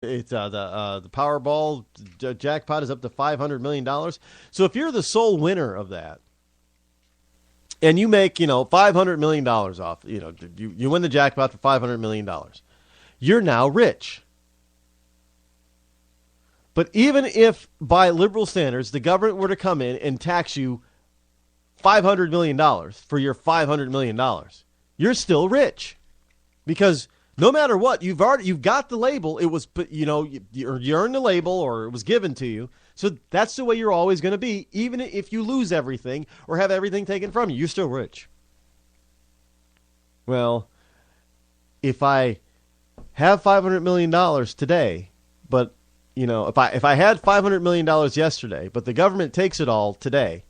It's the Powerball jackpot is up to $500 million. So if you're the sole winner of that, and you make $500 million off, you win the jackpot for $500 million, you're now rich. But even if, by liberal standards, the government were to come in and tax you $500 million for your $500 million, you're still rich, because no matter what, you've got the label. It was, you earned the label, or it was given to you. So that's the way you're always going to be, even if you lose everything or have everything taken from you. You're still rich. Well, if I have $500 million today, but if I had $500 million yesterday, but the government takes it all today,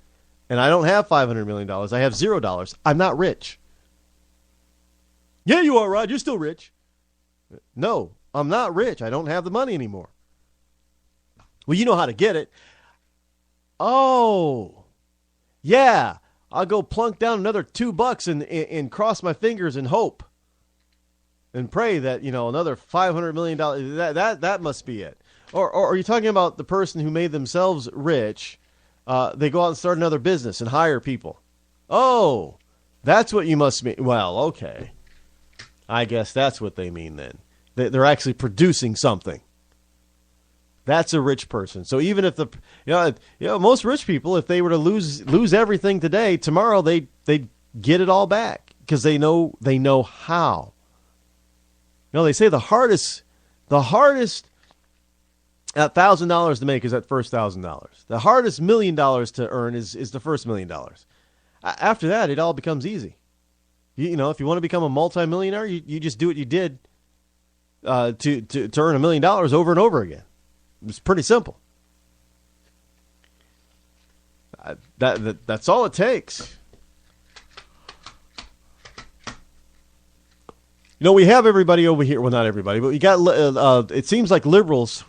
and I don't have $500 million, I have $0, I'm not rich. Yeah, you are, Rod. You're still rich. No, I'm not rich. I don't have the money anymore. Well, you know how to get it. Oh, yeah. I'll go plunk down another $2 and cross my fingers and hope and pray that, another $500 million, that must be it. Or are you talking about the person who made themselves rich? They go out and start another business and hire people. Oh, that's what you must mean. Well, okay. I guess that's what they mean then. They're actually producing something. That's a rich person. So even if most rich people, if they were to lose everything today, tomorrow they get it all back, because they know how. They say the hardest $1,000 to make is that first $1,000. The hardest $1 million to earn is the first $1 million. After that, it all becomes easy. If you want to become a multimillionaire, you just do what you did to earn $1 million over and over again. It's pretty simple. That's all it takes. We have everybody over here. Well, not everybody, but we got. It seems like liberals.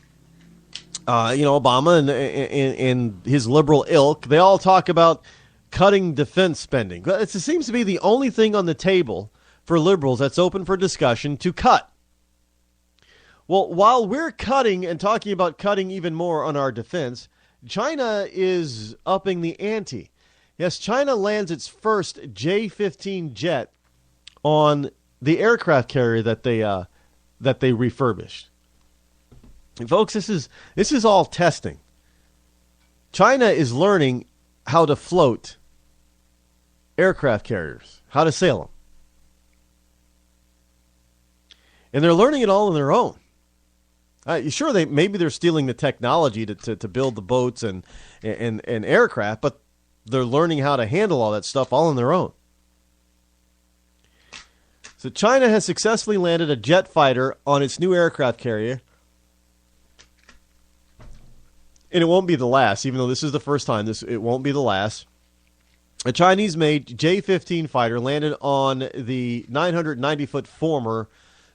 Obama and his liberal ilk. They all talk about cutting defense spending. It seems to be the only thing on the table for liberals that's open for discussion to cut. Well, while we're cutting and talking about cutting even more on our defense, China is upping the ante. Yes, China lands its first J-15 jet on the aircraft carrier that they refurbished. And folks, this is all testing. China is learning how to float aircraft carriers, how to sail them. And they're learning it all on their own. Sure, maybe they're stealing the technology to build the boats and aircraft, but they're learning how to handle all that stuff all on their own. So China has successfully landed a jet fighter on its new aircraft carrier. And it won't be the last, even though this is the first time. It won't be the last. A Chinese-made J-15 fighter landed on the 990-foot former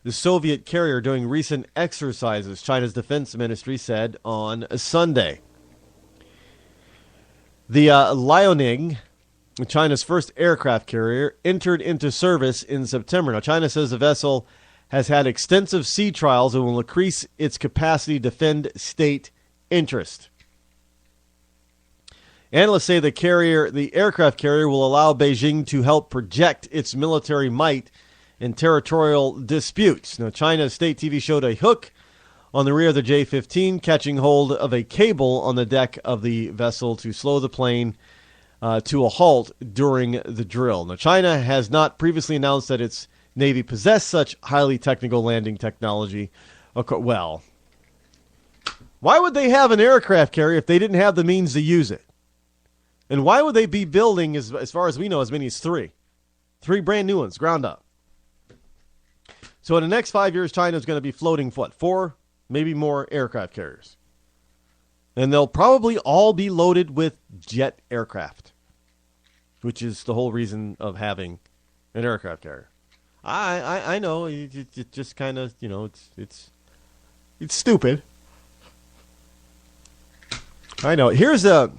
the Soviet carrier during recent exercises, China's defense ministry said on Sunday. The Liaoning, China's first aircraft carrier, entered into service in September. Now, China says the vessel has had extensive sea trials and will increase its capacity to defend state interest. Analysts say the aircraft carrier will allow Beijing to help project its military might in territorial disputes. Now, China's state TV showed a hook on the rear of the J-15, catching hold of a cable on the deck of the vessel to slow the plane to a halt during the drill. Now, China has not previously announced that its Navy possessed such highly technical landing technology. Well, why would they have an aircraft carrier if they didn't have the means to use it? And why would they be building, as far as we know, as many as three brand new ones, ground up? So in the next 5 years, China is going to be floating, 4, maybe more aircraft carriers. And they'll probably all be loaded with jet aircraft, which is the whole reason of having an aircraft carrier. I know, it just kind of, it's stupid. I know. Here's a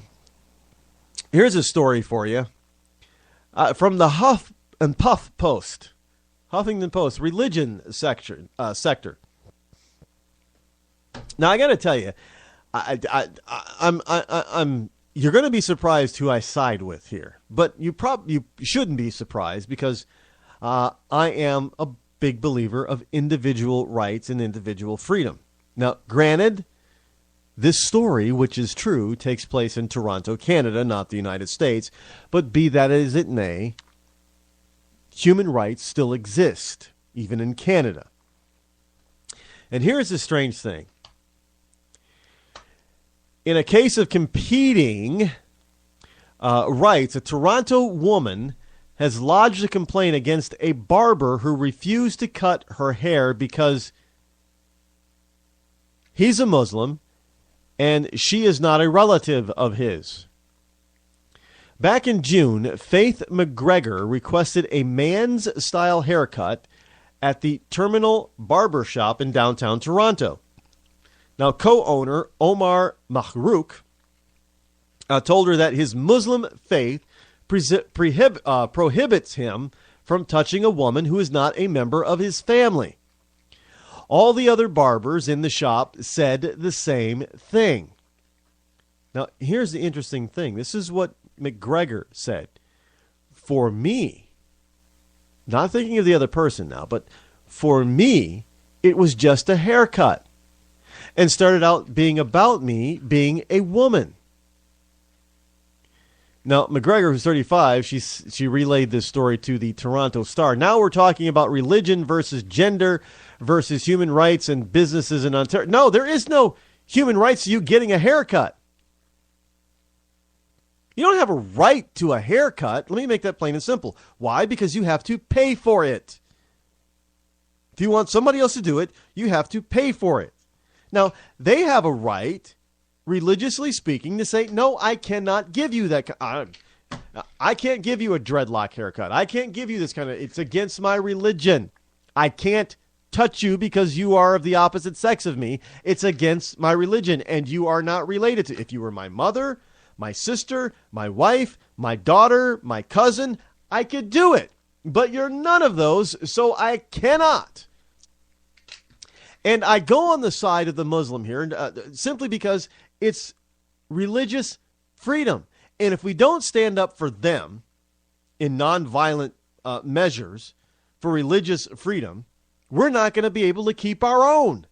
story for you from the Huff and Puff Post. Huffington Post, religion sector. Now, I got to tell you, I'm. You're going to be surprised who I side with here, but you shouldn't be surprised because I am a big believer of individual rights and individual freedom. Now, granted, this story, which is true, takes place in Toronto, Canada, not the United States, but be that as it may, human rights still exist, even in Canada. And here's the strange thing. In a case of competing rights, a Toronto woman has lodged a complaint against a barber who refused to cut her hair because he's a Muslim and she is not a relative of his. Back in June, Faith McGregor requested a man's style haircut at the Terminal Barber Shop in downtown Toronto. Now, co-owner Omar Mahrouk told her that his Muslim faith prohibits him from touching a woman who is not a member of his family. All the other barbers in the shop said the same thing. Now, here's the interesting thing. This is what McGregor said. For me, not thinking of the other person now, but for me, it was just a haircut. And started out being about me being a woman. Now, McGregor, who's 35, she relayed this story to the Toronto Star. Now we're talking about religion versus gender versus human rights and businesses in Ontario. No, there is no human rights to you getting a haircut. You don't have a right to a haircut. Let me make that plain and simple. Why? Because you have to pay for it. If you want somebody else to do it, you have to pay for it. Now, they have a right, religiously speaking, to say, no, I cannot give you that. I can't give you a dreadlock haircut. I can't give you this kind of, it's against my religion. I can't touch you because you are of the opposite sex of me. It's against my religion, and you are not related to. If you were my mother, my sister, my wife, my daughter, my cousin, I could do it. But you're none of those, so I cannot. And I go on the side of the Muslim here simply because it's religious freedom. And if we don't stand up for them in nonviolent measures for religious freedom, we're not going to be able to keep our own.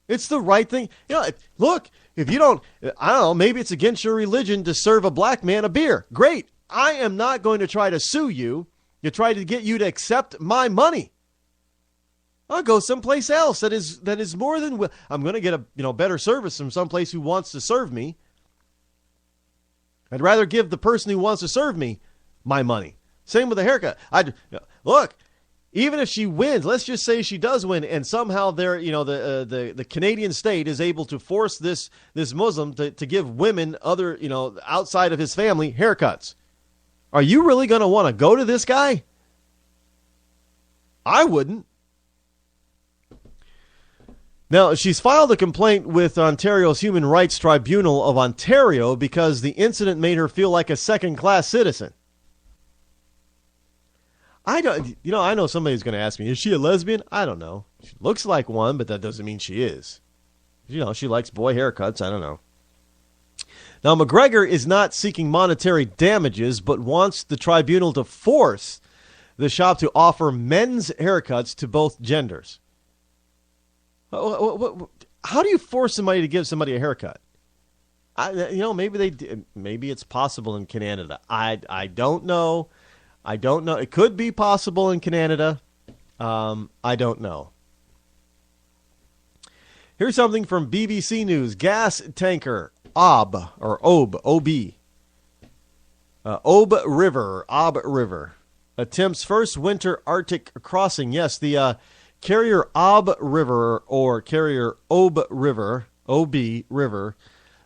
It's the right thing. You know, look, if you don't, I don't know, maybe it's against your religion to serve a black man a beer. Great. I am not going to try to sue you to try to get you to accept my money. I'll go someplace else that is more than I'm going to get a better service from someplace who wants to serve me. I'd rather give the person who wants to serve me my money. Same with a haircut. Look, even if she wins, let's just say she does win, and somehow the Canadian state is able to force this Muslim to give women other outside of his family haircuts. Are you really going to want to go to this guy? I wouldn't. Now, she's filed a complaint with Ontario's Human Rights Tribunal of Ontario because the incident made her feel like a second-class citizen. I know somebody's going to ask me, is she a lesbian? I don't know. She looks like one, but that doesn't mean she is. She likes boy haircuts. I don't know. Now, McGregor is not seeking monetary damages, but wants the tribunal to force the shop to offer men's haircuts to both genders. How do you force somebody to give somebody a haircut? Maybe it's possible in Canada. I don't know. It could be possible in Canada. I don't know. Here's something from BBC News. Gas tanker Ob River attempts first winter Arctic crossing. Yes, the Carrier Ob River or Carrier Ob River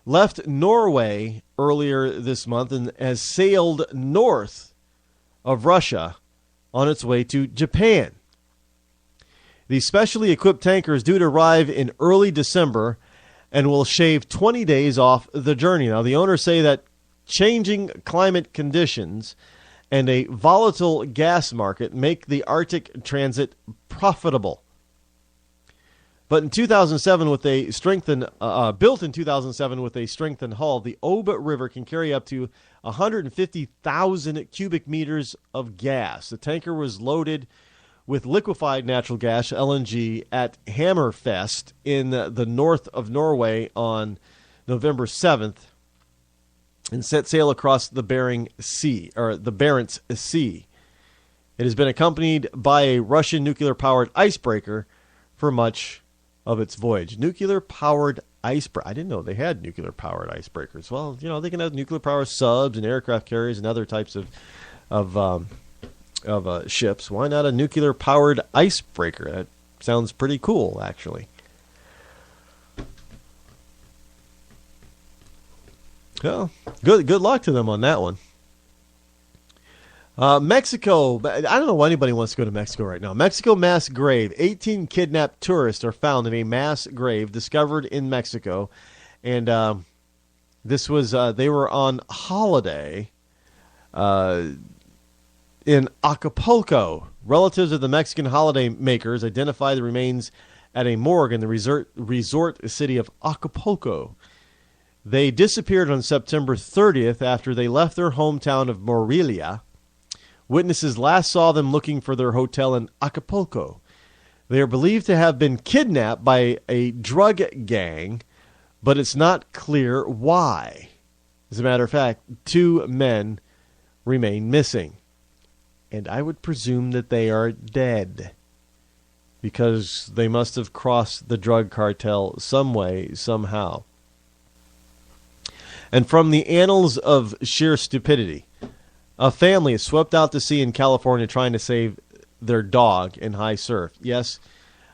left Norway earlier this month and has sailed north of Russia on its way to Japan. The specially equipped tanker is due to arrive in early December and will shave 20 days off the journey. Now, the owners say that changing climate conditions and a volatile gas market make the Arctic transit profitable. But in 2007, with a strengthened, built in 2007 with a strengthened hull, the Ob River can carry up to 150,000 cubic meters of gas. The tanker was loaded with liquefied natural gas, LNG, at Hammerfest in the north of Norway on November 7th and set sail across the Barents Sea. It has been accompanied by a Russian nuclear-powered icebreaker for much of its voyage. Nuclear-powered icebreaker. I didn't know they had nuclear-powered icebreakers. Well, they can have nuclear-powered subs and aircraft carriers and other types of ships. Why not a nuclear-powered icebreaker? That sounds pretty cool, actually. Well, good luck to them on that one. Mexico, I don't know why anybody wants to go to Mexico right now. Mexico mass grave. 18 kidnapped tourists are found in a mass grave discovered in Mexico. And this was, they were on holiday in Acapulco. Relatives of the Mexican holiday makers identify the remains at a morgue in the resort city of Acapulco. They disappeared on September 30th after they left their hometown of Morelia. Witnesses last saw them looking for their hotel in Acapulco. They are believed to have been kidnapped by a drug gang, but it's not clear why. As a matter of fact, 2 men remain missing. And I would presume that they are dead, because they must have crossed the drug cartel some way, somehow. And from the annals of sheer stupidity, a family is swept out to sea in California trying to save their dog in high surf. Yes,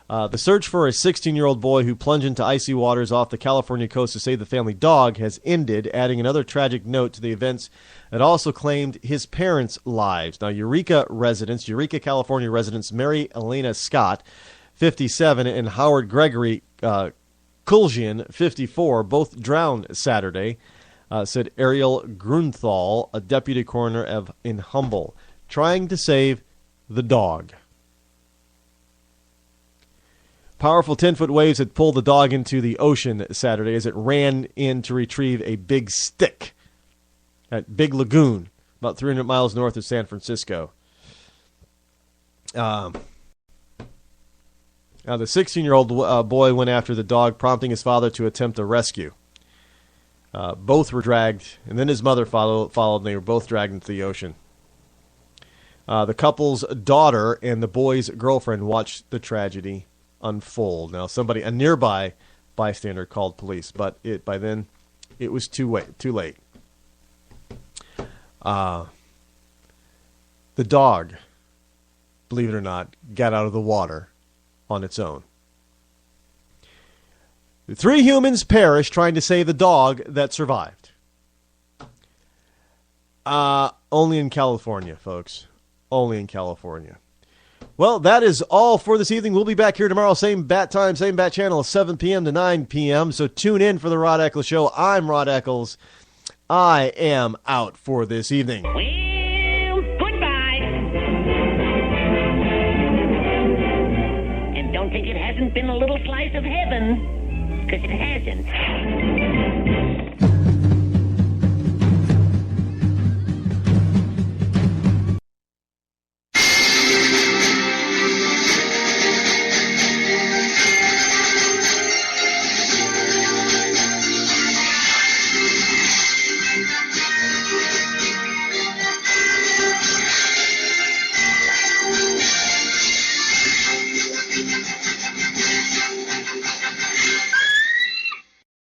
the search for a 16-year-old boy who plunged into icy waters off the California coast to save the family dog has ended, adding another tragic note to the events that also claimed his parents' lives. Now, Eureka, California residents Mary Elena Scott, 57, and Howard Gregory Kuljian, 54, both drowned Saturday. Said Ariel Grunthal, a deputy coroner in Humble, trying to save the dog. Powerful 10-foot waves had pulled the dog into the ocean Saturday as it ran in to retrieve a big stick at Big Lagoon, about 300 miles north of San Francisco. Now, the 16-year-old boy went after the dog, prompting his father to attempt a rescue. Both were dragged, and then his mother followed, and they were both dragged into the ocean. The couple's daughter and the boy's girlfriend watched the tragedy unfold. Now, a nearby bystander called police, but by then it was too late. The dog, believe it or not, got out of the water on its own. 3 humans perished trying to save the dog that survived. Only in California, folks. Only in California. Well, that is all for this evening. We'll be back here tomorrow, same bat time, same bat channel, 7 p.m. to 9 p.m. So tune in for the Rod Eccles Show. I'm Rod Eccles. I am out for this evening. Well, goodbye. And don't think it hasn't been a little slice of heaven. Because it hasn't.